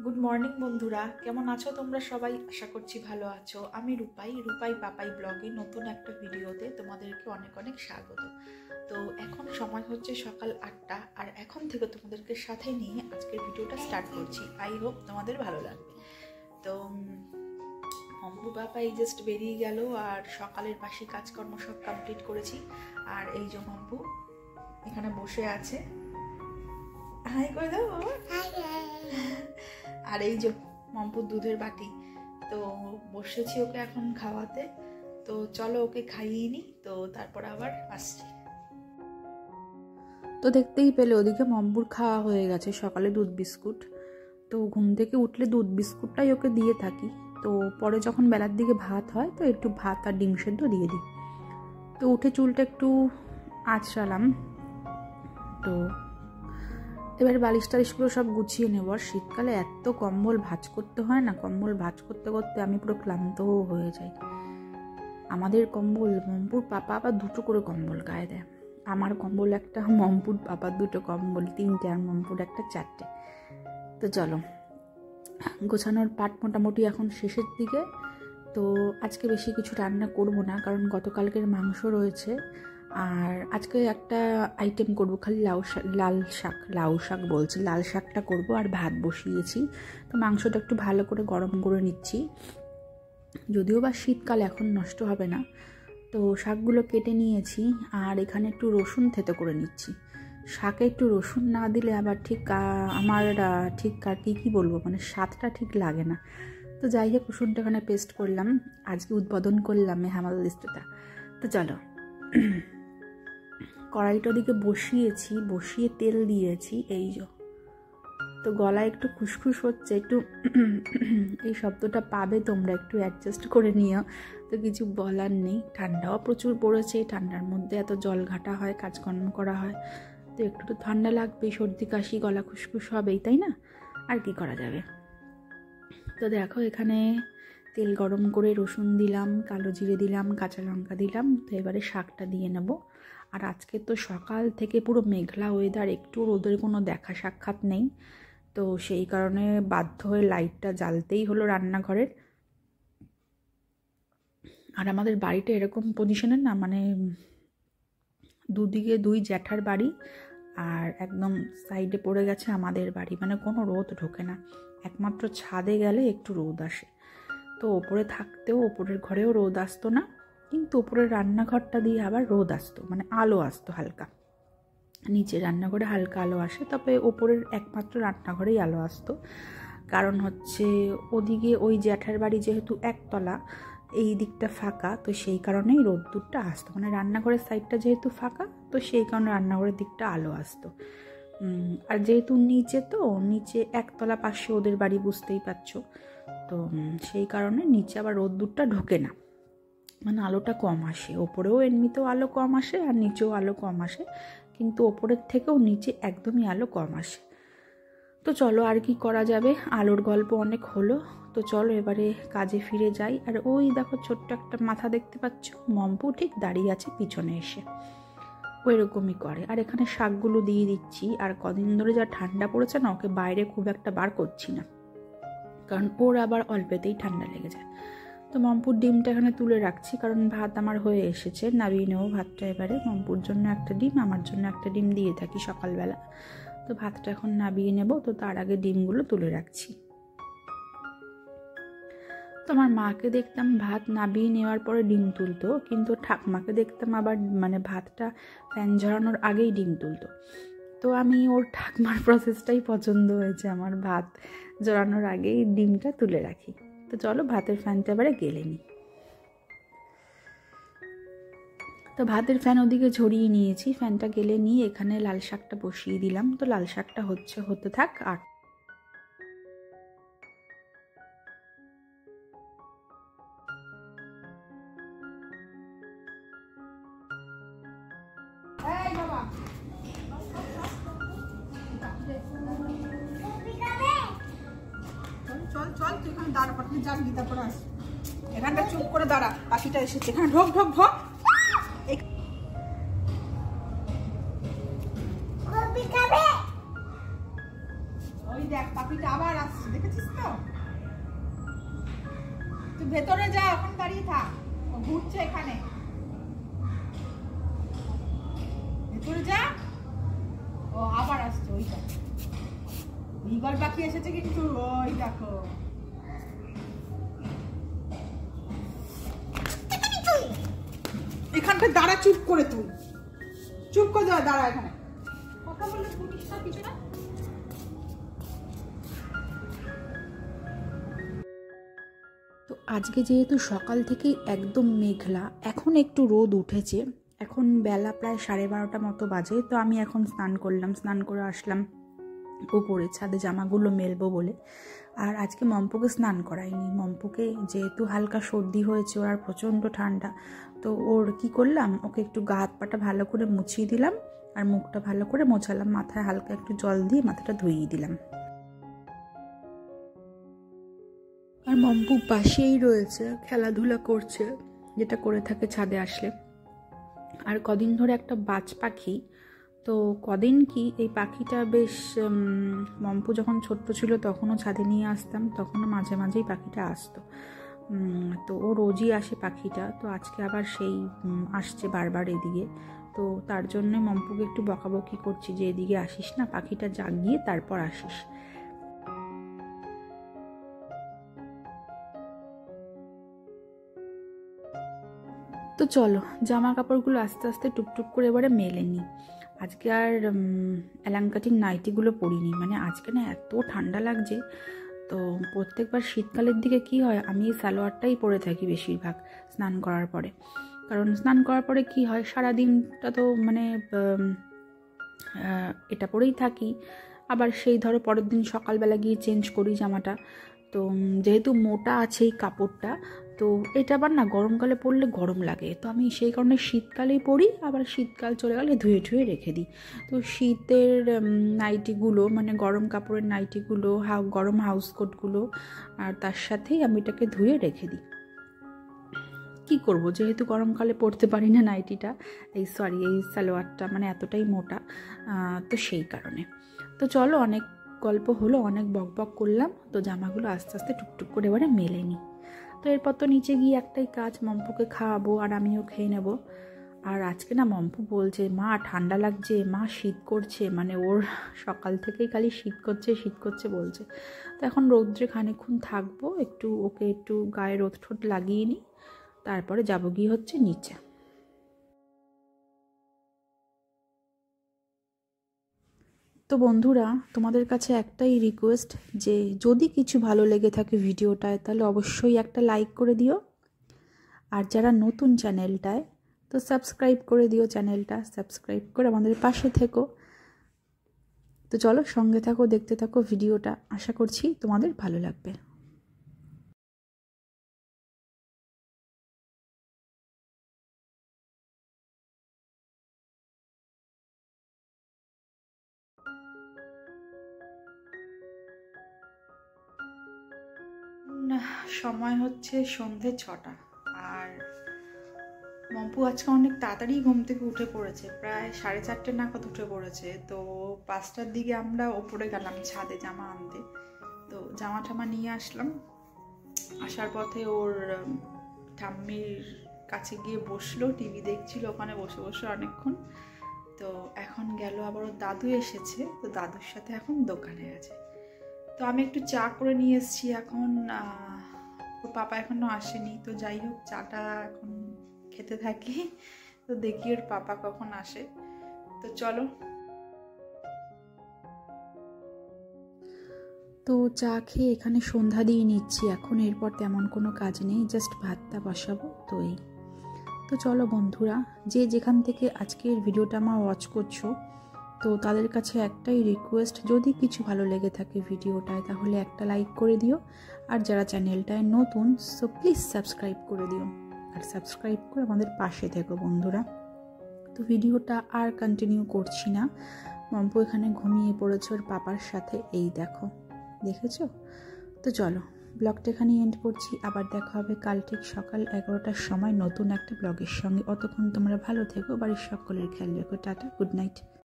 Good morning বন্ধুরা, কেমন আছো তোমরা সবাই? আশা করছি ভালো আছো। আমি রূপাই পাপাই ব্লগে নতুন একটা ভিডিওতে তোমাদেরকে অনেক অনেক স্বাগত। তো এখন সময় হচ্ছে সকাল 8টা, আর এখন থেকে তোমাদেরকে সাথে নিয়ে আজকের ভিডিওটা স্টার্ট করছি। আই হোপ তোমাদের ভালো লাগবে। তো মম্পু পাপা এই জাস্ট বেরিয়ে গেল, আর সকালের বাসি কাজকর্ম সব কমপ্লিট করেছি। আর এই যে মম্পু এখানে বসে আছে, হাই করে দাও বাবা। আর এই যে মম্পুর দুধের বাটি, তো বসেছি ওকে এখন খাওয়াতে। তো চলো ওকে খাইয়ে নি, তো তারপর আবার আসছি। তো দেখতেই পেলে ওদিকে মম্পুর খাওয়া হয়ে গেছে সকালে দুধ বিস্কুট। তো ঘুম থেকে উঠলে দুধ বিস্কুটটাই ওকে দিয়ে থাকি। তো পরে যখন বেলার দিকে ভাত হয় তো একটু ভাত আর ডিম সেদ্ধ দিয়ে দিই। তো উঠে চুলটা একটু আঁচড়ালাম। তো এবার বালিশ টালিশগুলো সব গুছিয়ে নেব। আর শীতকালে এত কম্বল ভাঁজ করতে হয় না, কম্বল ভাঁজ করতে করতে আমি পুরো ক্লান্তও হয়ে যাই। আমাদের কম্বল মম্পুর পাপা আবার দুটো করে কম্বল গায়ে দেয়। আমার কম্বল একটা, মম্পুর পাপার দুটো কম্বল, 3টে, আর মম্পুর একটা 4টে। তো চলো, গোছানোর পাট মোটামুটি এখন শেষের দিকে। তো আজকে বেশি কিছু রান্না করব না, কারণ গতকালকের মাংস রয়েছে। আর আজকে একটা আইটেম করব, খালি লাউ শাকটা করব, আর ভাত বসিয়েছি। তো মাংসটা একটু ভালো করে গরম করে নিচ্ছি, যদিও বা শীতকাল এখন নষ্ট হবে না। তো শাকগুলো কেটে নিয়েছি, আর এখানে একটু রসুন থেতো করে নিচ্ছি। শাকে একটু রসুন না দিলে আবার ঠিক আমার ঠিক কী বলবো, মানে স্বাদটা ঠিক লাগে না। তো যাই হোক, রসুনটা এখানে পেস্ট করলাম, আজকে উদ্বোধন করলাম হামাল লিস্টটা। তো চলো, কড়াইটা ওদিকে বসিয়ে তেল দিয়েছি। এই যে, তো গলায় একটু খুসখুস হচ্ছে, একটু এই শব্দটা পাবে তোমরা, একটু অ্যাডজাস্ট করে নিও। তো কিছু বলার নেই, ঠান্ডাও প্রচুর পড়েছে। ঠান্ডার মধ্যে এত জল ঘাটা হয়, কাজকর্ম করা হয়, তো একটু তো ঠান্ডা লাগবেই, সর্দি কাশি গলা খুসখুস হবেই, তাই না? আর কি করা যাবে। তো দেখো, এখানে তেল গরম করে রসুন দিলাম, কালো জিরে দিলাম, কাঁচা লঙ্কা দিলাম। তো এবারে শাকটা দিয়ে নেব। আর আজকে তো সকাল থেকে পুরো মেঘলা ওয়েদার, একটু রোদের কোনো দেখা সাক্ষাৎ নেই। তো সেই কারণে বাধ্য হয়ে লাইটটা জ্বালতেই হলো রান্নাঘরের। আর আমাদের বাড়িটা এরকম পজিশনের না, মানে দুদিকে দুই জ্যাঠার বাড়ি, আর একদম সাইডে পড়ে গেছে আমাদের বাড়ি, মানে কোনো রোদ ঢোকে না। একমাত্র ছাদে গেলে একটু রোদ আসে। তো ওপরে থাকতেও ওপরের ঘরেও রোদ আসতো না, কিন্তু ওপরের রান্নাঘরটা দিয়ে আবার রোদ আসতো, মানে আলো আসতো হালকা। নিচে রান্নাঘরে হালকা আলো আসে, তবে ওপরের একমাত্র রান্নাঘরেই আলো আসতো। কারণ হচ্ছে ওদিকে ওই জ্যাঠার বাড়ি যেহেতু একতলা, এই দিকটা ফাঁকা, তো সেই কারণেই রোদ্দুরটা আসতো, মানে রান্নাঘরের সাইডটা যেহেতু ফাঁকা, তো সেই কারণে রান্নাঘরের দিকটা আলো আসতো। আর যেহেতু নিচে একতলা পাশে ওদের বাড়ি, বুঝতেই পারছো। তো সেই কারণে নিচে আবার রোদ্দুরটা ঢোকে না, মানে আলোটা কম আসে। ওপরেও এমনিতেও আলো কম আসে, আর নিচেও আলো কম আসে, কিন্তু ওপরের থেকেও নিচে একদমই আলো কম আসে। তো চলো, আর কি করা যাবে, আলোর গল্প অনেক হলো। তো চলো এবারে কাজে ফিরে যাই। আর ওই দেখো, ছোট্ট একটা মাথা দেখতে পাচ্ছ, মম্পু ঠিক দাঁড়িয়ে আছে পিছনে এসে, ওই রকমই করে। আর এখানে শাকগুলো দিয়ে দিচ্ছি। আর কদিন ধরে যা ঠান্ডা পড়েছে না, ওকে বাইরে খুব একটা বার করছি না, কারণ ওর আবার অল্পেতেই ঠান্ডা লেগে যায়। তো মম্পুর ডিমটা এখানে তুলে রাখছি, কারণ ভাত আমার হয়ে এসেছে, নামিয়ে নেবো ভাতটা এবারে। মম্পুর জন্য একটা ডিম, আমার জন্য একটা ডিম দিয়ে থাকি সকালবেলা। তো ভাতটা এখন নামিয়ে নেব, তো তার আগে ডিমগুলো তুলে রাখছি। তো আমার মাকে দেখতাম ভাত নামিয়ে নেওয়ার পরে ডিম তুলতো, কিন্তু ঠাকমাকে দেখতাম আবার মানে ভাতটা ফ্যান ঝরানোর আগেই ডিম তুলতো। তো আমি ওর ঠাকমার প্রসেসটাই পছন্দ হয়েছে আমার, ভাত জড়ানোর আগেই ডিমটা তুলে রাখি। তো চলো, ভাতের ফ্যানটা এবারে গেলে নিই। তো ভাতের ফ্যান ওদিকে ঝরিয়ে নিয়েছি, ফ্যানটা গেলে নিয়ে এখানে লাল শাকটা বসিয়ে দিলাম। তো লাল শাকটা হতে থাক। আর চল চল, তুই এখানে দাঁড়া, পাঠিয়ে যান গীতা পড়ে আস। এখানটা চুপ করে দাঁড়া, পাখিটা এসেছে, এখানে ঢোক ঢোক ঢোক। ওই দেখ পাখিটা আবার আসছে, দেখেছিস তো? তুই ভেতরে যা, এখন দাঁড়িয়ে থাক, ও ঘুরছে এখানে, ভেতরে যা। ও আবার আসছে, ওইটা ঈগল পাখি এসেছে কিন্তু, ওই দেখো। এখানটা দাঁড়া, চুপ করে, তুই চুপ করে দাঁড়া এখানে, কথা বললে শুনিস না কিছু না। তো আজকে যেহেতু সকাল থেকেই একদম মেঘলা, এখন একটু রোদ উঠেছে, এখন বেলা প্রায় 12:30 মতো বাজে। তো আমি এখন স্নান করলাম, স্নান করে আসলাম উপরে ছাদে জামাগুলো মেলবো বলে। আর আজকে মম্পুকে স্নান করাইনি, মম্পুকে যেহেতু হালকা সর্দি হয়েছে, ওর আর প্রচণ্ড ঠান্ডা, তো ওর কি করলাম, ওকে একটু গা হাত পাটা ভালো করে মুছিয়ে দিলাম আর মুখটা ভালো করে মোছালাম, মাথায় হালকা একটু জল দিয়ে মাথাটা ধুইয়ে দিলাম। আর মম্পু পাশেই রয়েছে, খেলাধুলা করছে, যেটা করে থাকে ছাদে আসলে। আর কদিন ধরে একটা বাজ পাখি, তো কদিন কি এই পাখিটা বেশ, মম্পু যখন ছোট্ট ছিল তখনও ছাদে নিয়ে আসতাম, তখনও মাঝে মাঝেই পাখিটা আসতো। তো ও রোজই আসে পাখিটা, তো আজকে আবার সেই আসছে বারবার এদিকে। তো তার জন্য মম্পুকে একটু বকাবকি করছি যে এদিকে আসিস না, পাখিটা জাগিয়ে তারপর আসিস। তো চলো জামা কাপড়গুলো আস্তে আস্তে টুকটুক করে এবারে মেলে নিই। আজকে আর অ্যালাং কাটিং নাইটিগুলো পরিনি, মানে আজকে না এত ঠান্ডা লাগছে। তো প্রত্যেকবার শীতকালের দিকে কি হয়, আমি এই সালোয়ারটাই পরে থাকি বেশিরভাগ স্নান করার পরে। কারণ স্নান করার পরে কি হয়, সারাদিনটা তো মানে এটা পরেই থাকি, আবার সেই ধরো পরের দিন সকালবেলা গিয়ে চেঞ্জ করি জামাটা। তো যেহেতু মোটা আছে এই কাপড়টা, তো এটা আবার না গরমকালে পরলে গরম লাগে, তো আমি সেই কারণে শীতকালেই পরি, আবার শীতকাল চলে গেলে ধুয়ে ধুয়ে রেখে দিই। তো শীতের নাইটিগুলো, মানে গরম কাপড়ের নাইটিগুলো, গরম হাউস কোটগুলো, আর তার সাথেই আমি এটাকে ধুয়ে রেখে দিই। কি করব, যেহেতু গরমকালে পরতে পারি না নাইটিটা, এই সালোয়ারটা মানে এতটাই মোটা, তো সেই কারণে। তো চলো, অনেক গল্প হলো, অনেক বক বক করলাম, তো জামাগুলো আস্তে আস্তে টুকটুক করে এবারে মেলে নিই। তো এরপর তো নিচে গিয়ে একটাই কাজ, মম্পুকে খাওয়াবো আর আমিও খেয়ে নেব। আর আজকে না মম্পু বলছে, মা ঠান্ডা লাগছে, মা শীত করছে, মানে ওর সকাল থেকেই খালি শীত করছে শীত করছে বলছে। তো এখন রৌদ্রে খানিকক্ষণ থাকবো, ওকে একটু গায়ে রোদ ঠোঁট লাগিয়ে নিই, তারপরে যাবো গিয়ে হচ্ছে নিচে। তো বন্ধুরা, তোমাদের কাছে একটাই রিকোয়েস্ট, যে যদি কিছু ভালো লেগে থাকে ভিডিওটায় তাহলে অবশ্যই একটা লাইক করে দিও, আর যারা নতুন চ্যানেলটায়, তো সাবস্ক্রাইব করে দিও, চ্যানেলটা সাবস্ক্রাইব করে আমাদের পাশে থেকো। তো চলো, সঙ্গে থাকো, দেখতে থাকো ভিডিওটা, আশা করছি তোমাদের ভালো লাগবে। সময় হচ্ছে সন্ধে 6টা, আর মম্পু আজকে অনেক তাড়াতাড়ি ঘুম থেকে উঠে পড়েছে, প্রায় 4:30 নাগাদ উঠে পড়েছে। তো 5টার দিকে আমরা ওপরে গেলাম ছাদে জামা আনতে, তো জামা টামা নিয়ে আসলাম। আসার পথে ওর ঠাম্মির কাছে গিয়ে বসলো, টিভি দেখছিল ওখানে বসে বসে অনেকক্ষণ। তো এখন গেল, আবার ওর দাদু এসেছে, তো দাদুর সাথে এখন দোকানে আছে। তো আমি একটু চা করে নিয়ে এসেছি, এখন ওর পাপা এখনো আসেনি, তো যাই হোক চাটা এখন খেতে থাকি, তো দেখি ওর পাপা কখন আসে। তো চলো। তো চা খেয়ে এখানে সন্ধ্যা দিয়ে নিচ্ছি এখন, এরপর তেমন কোনো কাজ নেই, জাস্ট ভাতটা বসাবো, তো এই। তো চলো বন্ধুরা, যে যেখান থেকে আজকের ভিডিওটা আমার ওয়াচ করছো, তো তাদের কাছে একটাই রিকোয়েস্ট, যদি কিছু ভালো লেগে থাকে ভিডিওটায় তাহলে একটা লাইক করে দিও, আর যারা চ্যানেলটায় নতুন, সো প্লিজ সাবস্ক্রাইব করে দিও, আর সাবস্ক্রাইব করে আমাদের পাশে থেকো বন্ধুরা। তো ভিডিওটা আর কন্টিনিউ করছি না, মম্পু এখানে ঘুমিয়ে পড়েছে ওর পাপার সাথে, এই দেখেছো। তো চলো, ব্লগটা এখানে এন্ড করছি, আবার দেখা হবে কাল ঠিক সকাল 11টার সময় নতুন একটা ব্লগের সঙ্গে। অতক্ষণ তোমরা ভালো থেকো, বাড়ির সকলের খেয়াল রেখো, টাটা, গুড নাইট।